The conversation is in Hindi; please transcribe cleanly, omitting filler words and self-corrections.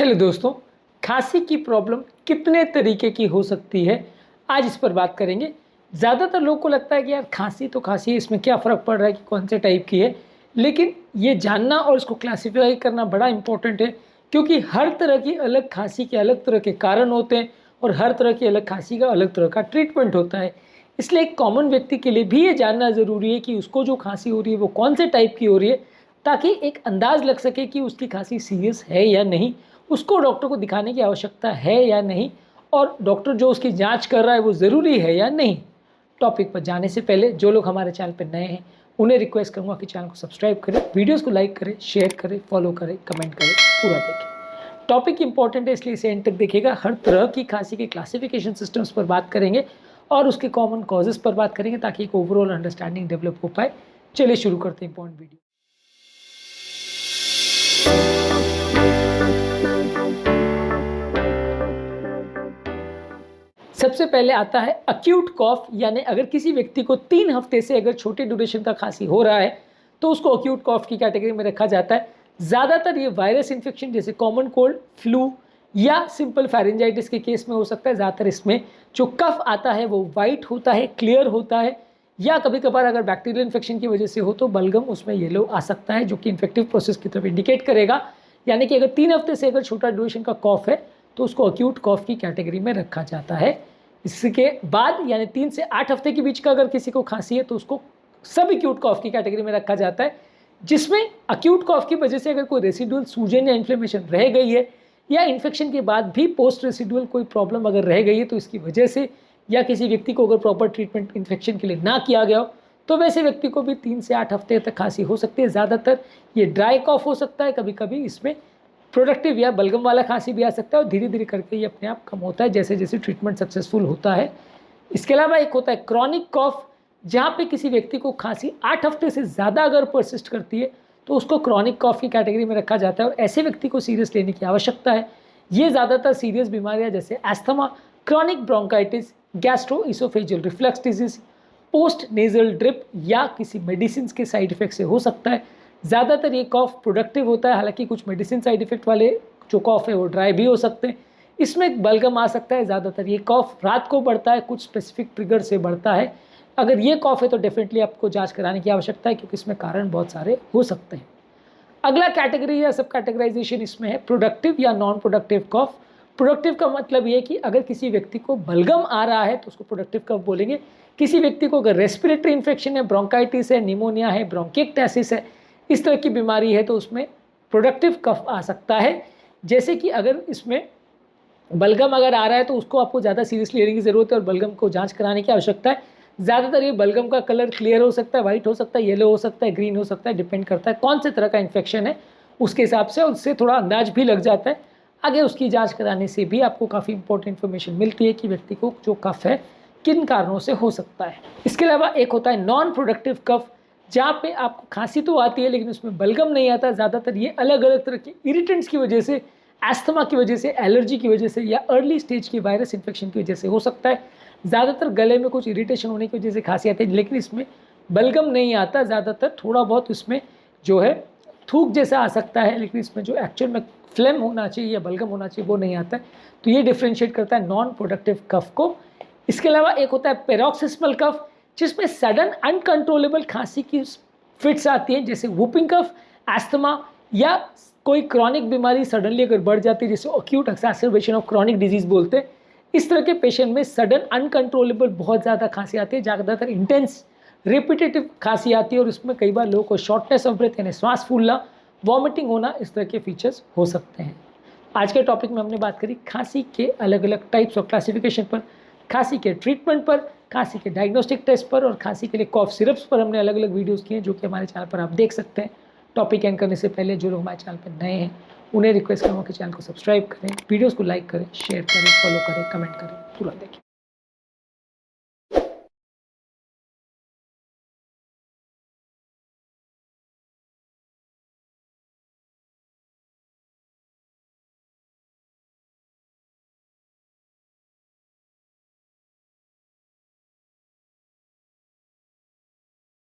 हेलो दोस्तों, खांसी की प्रॉब्लम कितने तरीके की हो सकती है, आज इस पर बात करेंगे। ज़्यादातर लोगों को लगता है कि यार खांसी तो खांसी है, इसमें क्या फ़र्क पड़ रहा है कि कौन से टाइप की है। लेकिन ये जानना और इसको क्लासिफाई करना बड़ा इंपॉर्टेंट है, क्योंकि हर तरह की अलग खांसी के अलग तरह के कारण होते हैं और हर तरह की अलग खांसी का अलग तरह का ट्रीटमेंट होता है। इसलिए एक कॉमन व्यक्ति के लिए भी ये जानना ज़रूरी है कि उसको जो खांसी हो रही है वो कौन से टाइप की हो रही है, ताकि एक अंदाज़ लग सके कि उसकी खांसी सीरियस है या नहीं, उसको डॉक्टर को दिखाने की आवश्यकता है या नहीं, और डॉक्टर जो उसकी जांच कर रहा है वो ज़रूरी है या नहीं। टॉपिक पर जाने से पहले जो लोग हमारे चैनल पर नए हैं उन्हें रिक्वेस्ट करूंगा कि चैनल को सब्सक्राइब करें, वीडियोस को लाइक करें, शेयर करें, फॉलो करें, कमेंट करें, पूरा देखें। टॉपिक इंपॉर्टेंट है इसलिए इसे एंड तक देखिएगा। हर तरह की खांसी के क्लासिफिकेशन सिस्टम्स पर बात करेंगे और उसके कॉमन कॉजेज़ पर बात करेंगे, ताकि एक ओवरऑल अंडरस्टैंडिंग डेवलप हो पाए। चलिए शुरू करते हैं इंपॉर्टेंट वीडियो। सबसे पहले आता है अक्यूट कॉफ, यानी अगर किसी व्यक्ति को 3 हफ्ते से अगर छोटे ड्यूरेशन का खांसी हो रहा है तो उसको अक्यूट कॉफ की कैटेगरी में रखा जाता है। ज़्यादातर ये वायरस इन्फेक्शन जैसे कॉमन कोल्ड, फ्लू या सिंपल फेरेंजाइटिस के केस में हो सकता है। ज़्यादातर इसमें जो कफ आता है वो वाइट होता है, क्लियर होता है, या कभी कभार अगर बैक्टीरियल इन्फेक्शन की वजह से हो तो बलगम उसमें येलो आ सकता है, जो कि इन्फेक्टिव प्रोसेस की तरफ इंडिकेट करेगा। यानी कि अगर 3 हफ्ते से अगर छोटा ड्यूरेशन का कॉफ है तो उसको अक्यूट कॉफ की कैटेगरी में रखा जाता है। इसके बाद यानी 3 से 8 हफ्ते के बीच का अगर किसी को खांसी है तो उसको सब एक्यूट कॉफ की कैटेगरी में रखा जाता है, जिसमें अक्यूट कॉफ की वजह से अगर कोई रेसिडुअल सूजन या इन्फ्लेमेशन रह गई है, या इन्फेक्शन के बाद भी पोस्ट रेसिडुअल कोई प्रॉब्लम अगर रह गई है तो इसकी वजह से, या किसी व्यक्ति को अगर प्रॉपर ट्रीटमेंट इन्फेक्शन के लिए ना किया गया हो तो वैसे व्यक्ति को भी 3 से 8 हफ्ते तक खांसी हो सकती है। ज़्यादातर ये ड्राई कॉफ हो सकता है, कभी कभी इसमें प्रोडक्टिव या बलगम वाला खांसी भी आ सकता है, और धीरे धीरे करके ये अपने आप कम होता है जैसे जैसे ट्रीटमेंट सक्सेसफुल होता है। इसके अलावा एक होता है क्रॉनिक कॉफ, जहाँ पे किसी व्यक्ति को खांसी 8 हफ्ते से ज़्यादा अगर परसिस्ट करती है तो उसको क्रॉनिक कॉफ की कैटेगरी में रखा जाता है, और ऐसे व्यक्ति को सीरियस लेने की आवश्यकता है। ये ज़्यादातर सीरियस बीमारियाँ जैसे asthma, chronic bronchitis, gastroesophageal reflux disease, post nasal drip या किसी मेडिसिन के साइड इफेक्ट से हो सकता है। ज़्यादातर ये कॉफ प्रोडक्टिव होता है, हालांकि कुछ मेडिसिन साइड इफेक्ट वाले जो कॉफ है वो ड्राई भी हो सकते हैं। इसमें बलगम आ सकता है। ज़्यादातर ये कॉफ रात को बढ़ता है, कुछ स्पेसिफिक ट्रिगर से बढ़ता है। अगर ये कॉफ है तो डेफिनेटली आपको जांच कराने की आवश्यकता है, क्योंकि इसमें कारण बहुत सारे हो सकते हैं। अगला कैटेगरी या सब कैटेगराइजेशन इसमें है प्रोडक्टिव या नॉन प्रोडक्टिव कॉफ। प्रोडक्टिव का मतलब ये कि अगर किसी व्यक्ति को बलगम आ रहा है तो उसको प्रोडक्टिव कफ बोलेंगे। किसी व्यक्ति को अगर रेस्पिरेटरी इन्फेक्शन है, ब्रोंकाइटिस है, निमोनिया है, ब्रोंकिक्टासिस है, इस तरह की बीमारी है तो उसमें प्रोडक्टिव कफ आ सकता है। जैसे कि अगर इसमें बलगम अगर आ रहा है तो उसको आपको ज़्यादा सीरियसली लेने की ज़रूरत है और बलगम को जांच कराने की आवश्यकता है। ज़्यादातर ये बलगम का कलर क्लियर हो सकता है, वाइट हो सकता है, येलो हो सकता है, ग्रीन हो सकता है, डिपेंड करता है कौन से तरह का इन्फेक्शन है उसके हिसाब से, और उससे थोड़ा अंदाज भी लग जाता है। आगे उसकी जाँच कराने से भी आपको काफ़ी इंपॉर्टेंट इन्फॉर्मेशन मिलती है कि व्यक्ति को जो कफ है किन कारणों से हो सकता है। इसके अलावा एक होता है नॉन प्रोडक्टिव कफ, जहाँ पे आपको खांसी तो आती है लेकिन उसमें बलगम नहीं आता। ज़्यादातर ये अलग अलग तरह के इरिटेंट्स की वजह से, एस्थमा की वजह से, एलर्जी की वजह से, या अर्ली स्टेज की वायरस इन्फेक्शन की वजह से हो सकता है। ज़्यादातर गले में कुछ इरिटेशन होने की वजह से खांसी आती है, लेकिन इसमें बलगम नहीं आता। ज़्यादातर थोड़ा बहुत इसमें जो है थूक जैसा आ सकता है, लेकिन इसमें जो एक्चुअल में फ्लेम होना चाहिए या बलगम होना चाहिए वो नहीं आता है। तो ये डिफ्रेंशिएट करता है नॉन प्रोडक्टिव कफ को। इसके अलावा एक होता है पेरोक्सिस्मल कफ, जिसमें सडन अनकंट्रोलेबल खांसी की फिट्स आती हैं, जैसे वूपिंग कफ, एस्थमा, या कोई क्रॉनिक बीमारी सडनली अगर बढ़ जाती है जिसे एक्यूट एक्सैसरबेशन ऑफ क्रॉनिक डिजीज बोलते हैं। इस तरह के पेशेंट में सडन अनकंट्रोलेबल बहुत ज़्यादा खांसी आती है, ज़्यादातर इंटेंस रिपीटेटिव खांसी आती है, और उसमें कई बार लोगों को शॉर्टनेस ऑफ ब्रेथ यानी श्वास फूलना, वॉमिटिंग होना, इस तरह के फीचर्स हो सकते हैं। आज के टॉपिक में हमने बात करी खांसी के अलग अलग टाइप्स और क्लासिफिकेशन पर, खांसी के ट्रीटमेंट पर, खांसी के डायग्नोस्टिक टेस्ट पर, और खांसी के लिए कॉफ सिरप्स पर हमने अलग अलग वीडियोस किए हैं जो कि हमारे चैनल पर आप देख सकते हैं। टॉपिक एंड करने से पहले जो लोग हमारे चैनल पर नए हैं उन्हें रिक्वेस्ट करूँगा कि चैनल को सब्सक्राइब करें, वीडियोस को लाइक करें, शेयर करें, फॉलो करें, कमेंट करें, पूरा देखें।